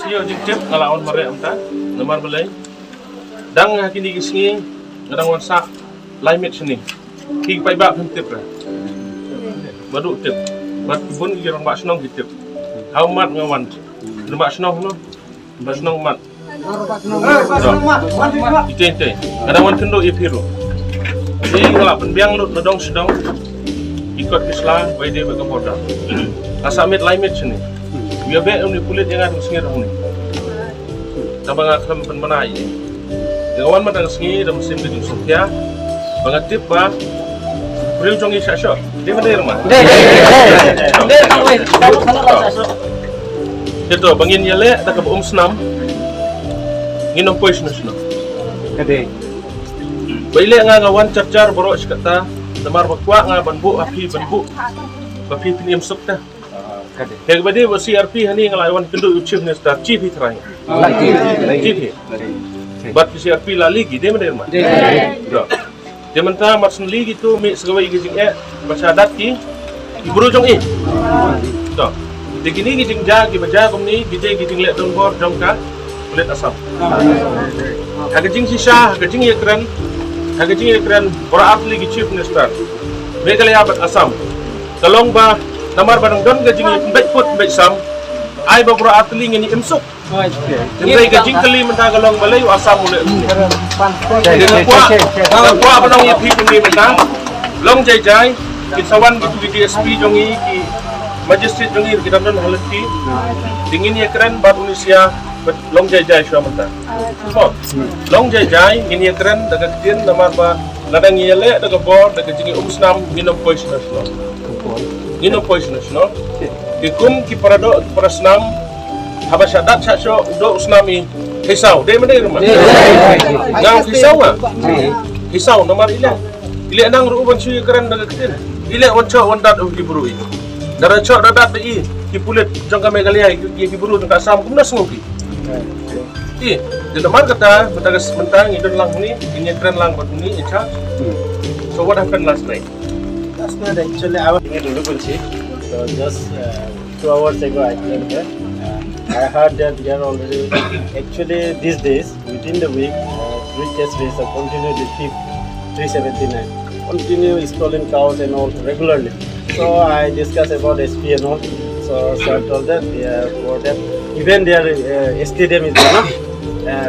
Yo jip ngalawan mare amta namar balai dang hakini gisngi ngadang wansa climate sini king pai ba tip ra badu tip mat bun girang ba snong tip how mat ngawan ba snong no ba snong mat ite ngadang wan kendo ipiru ni ngala penbiang lut nadong sedong ikut Islam by day baga boda Assam climate sini biar be uni kulit yang ada sengir uni. Tabang akan penmanai. Dengan matang sengi dalam musim dingin Sofia, bangatip ba, beliau jongi syasyo. Dia mana rumah? Itu bangin yale, tak kebu senam, nginom pois nusno. Kade. Baile ngawan car borok sekata, temar bakwa ngabanbu api banbu, api piniam sukta. Yang bade CRP hani ngelawan kendu chief minister chief hitrai. Chief. Bat CRP lali gide mana rumah. Dia mentah macam lagi tu mi segawai gijing masyarakat ki ibru jong to. Di gini gijing jag baja komni gijing lek dong bor jong ka kulit Assam. Hagijing sisa hagijing ekran ora atli chief minister. Megalaya bat Assam. Kalong ba namar barang don gajing baik put baik sam ai babura atli ngini imsuk jadi gajing kali mentah galong balai Assam mulai kuah banang ya pi puni mentah long jai kisawan gitu di DSP jongi ki magistrate jongi kita don halati dingin ya keren bar Indonesia long jai Shwa mentah long jai ngini ya keren daga kedian namar ba ladang yele daga bor daga jingi umsnam minum poison nasional Nino poison nasional. Dikum ki parado ki parasnam habasyadat sasyo do usnami hisau. Dia mana rumah? Ngam hisau ah. Hisau nomor ila. Ila nang ruuban suy keren daga ketin. Ila wancho wandat of dibrui. Dara cho dadat bi ki pulit jong ka Meghalaya ki buru ka Assam kumna sengoki. Di nomor kata mentagas mentang idon lang ni ini keren lang bat ni icha. So what happened last night? Last night actually I was in Dulukunchi, so just 2 hours ago I came here. I heard that they are already, actually these days, within the week, 3 test races are continually thief 379. Continue installing cows and all regularly. So I discussed about SP and all. So I told that, for that, even their stadium is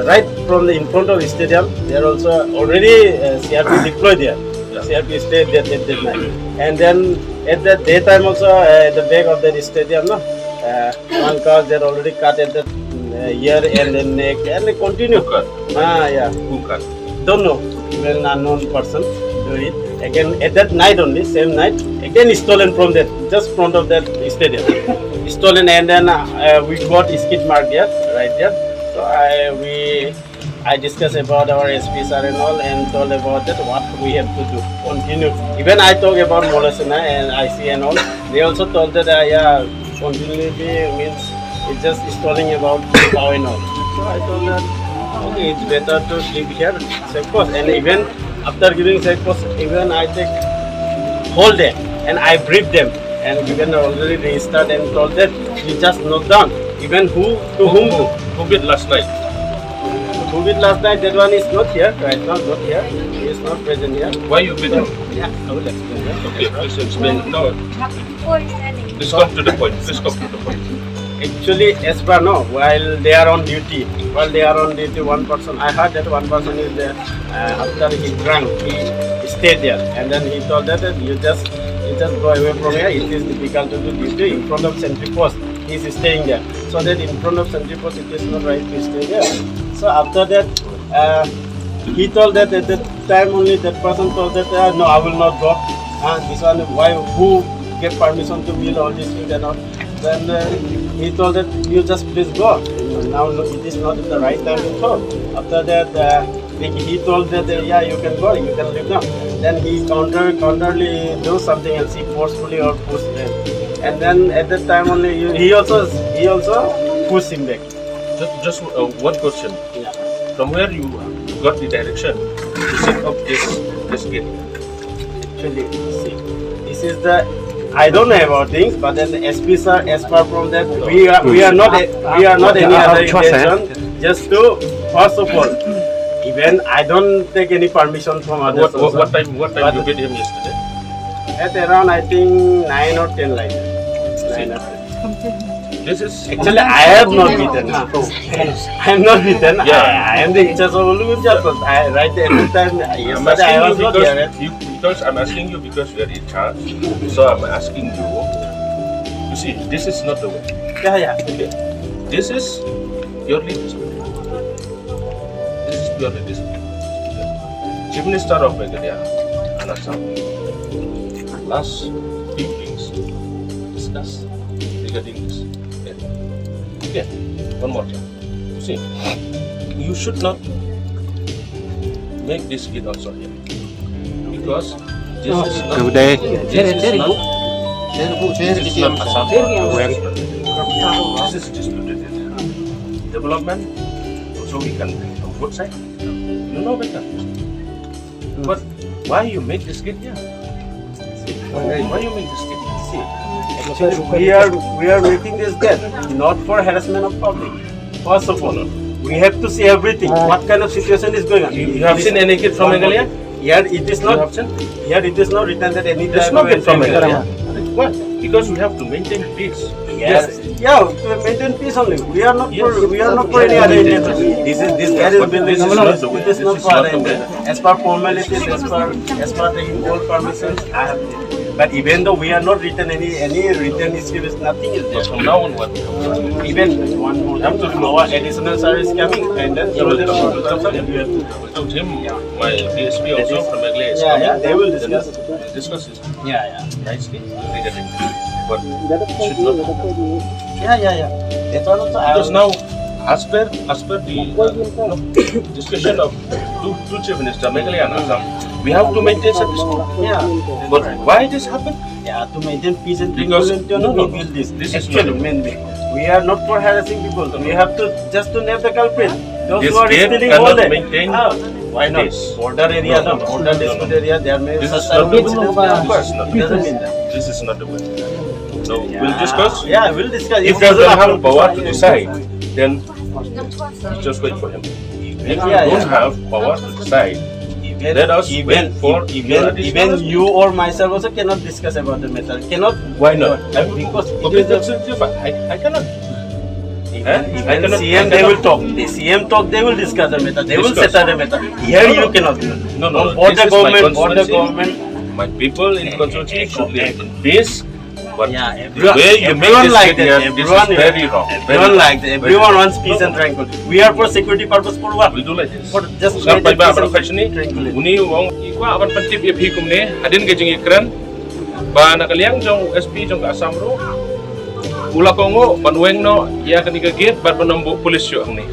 right from the in front of the stadium, they are also already CRP deployed there. CRP stayed there at that night. And then at that daytime also, at the back of that stadium, one car they already cut at the ear and the neck and they continue. Yeah. Who cut? Don't know. Even unknown person do it. Again at that night only, same night, again stolen from that, just front of that stadium. Stolen and then we got skid mark there, right there. So I discussed about our SP sir and all and told about that what we have to do. Continue. Even I talk about Molasana and IC and all. They also told that continuity means it's just installing about cow and all. So I told that okay, it's better to sleep here, safe course. And even after giving safe course, even I take whole day and I brief them and even already restart and told that you just note down. Even who did last night? Who did last night? That one is not here. Right now, not here. He is not present here. Why you been? Yeah, I will explain that. Okay, please explain. No. Please come to the point. Actually, as per now, while they are on duty, one person, I heard that one person is there. After he drank, he stayed there, and then he told that you just go away from here. It is difficult to do duty in front of sentry post. He is staying there, so that in front of sentry post, it is not right to stay there. So after that, he told that at that time only that person told that no, I will not go. This one, why? Who get permission to build all these things and all? Then he told that you just please go. Now it is not the right time to talk. After that, he told that yeah, you can go, you can leave now. Then he counterly do something else. He forcefully or pushed them. And then at that time only he also pushed him back. Just one question. Yeah. From where you got the direction to set up this gate. Actually, see, this is the. I don't know about things, but then the SPs are as far from that. We are not any other intention. Just to first of all, even I don't take any permission from others. What time you met him yesterday? At around I think 9 or 10 like that. 9 or 10. This is Actually, I have not beaten. I am not beaten. Yeah. I am the in charge of Olympiad. I right every time. Yesterday I was not here. Because I'm asking you because you are in charge. So I'm asking you. You see, this is not the way. Yeah. Okay. This is purely dispute. This is purely dispute. Chief Minister of Meghalaya and Assam last few things discuss regarding this area. Okay. One more thing. You see, you should not make this gate also here. Because this is not Assam. This is disputed area. Development also we can bring from both sides. You know better. But why you make this gate here? Why you make this gate here? Actually, we are making this gate not for harassment of public. First of all, we have to see everything. What kind of situation is going on? You have seen any kid from Meghalaya? Here it is not. Here it is not written that any. There's no kid from Meghalaya. Why? Because we have to maintain peace. Yes. Yeah, to maintain peace only. We are not for any other intention. This gate is built. It is not for other intention. As per formalities, as per taking all permissions, I have. But even though we are not written any written script, nothing is there. From now on, what? Even one more time to our additional service coming, and then I told him my DSP also from Meghalaya is coming. yeah, they will discuss. Discuss this Yeah. nicely regarding this. But should not happen. Yeah. That's one also. Because now, as per the discussion of two chief ministers, Meghalaya and Assam, we have to maintain such peace. Yeah. But why this happened? Yeah, to maintain peace and Because- tranquility, no. we build this. This is Actually, not- mainly, we are not for harassing people. We have to just to nab the culprit. Those This who are gate stealing cannot all that. maintain Why not? peace. Border area, No. border dispute area, there may be This such is type not of the incidents. way. Of course, This is not it the doesn't way. mean that. This is not the way. So we'll discuss. Yeah, we'll discuss. If It they doesn't don't have happen. power to decide, then just wait for him. If you don't have power to decide, let us wait for even you or myself also cannot discuss about the matter. Cannot. Why not? Because it Okay, is that's it. I cannot. Even CM they will talk. The CM talk, they will discuss the matter. They will Discuss. settle the matter. Here you cannot do. No. Or This the is my government, constituency. My people in constituency should live in peace. But Yeah, the way you make everyone this like gate that. here, this Everyone is very wrong. Everyone like that. Everyone wants peace and tranquility. We are for security purpose for what? We do like this. For just Sampai ba peace and profession ni, tranquility. uni wong ikwa aban pentip ya hikum ni, adin ke jeng ikran, ba nakaliang jong SP jong ka Assam ro, ula kongo banweng no, ya kenika gate, bat menombo polis yo ang ni.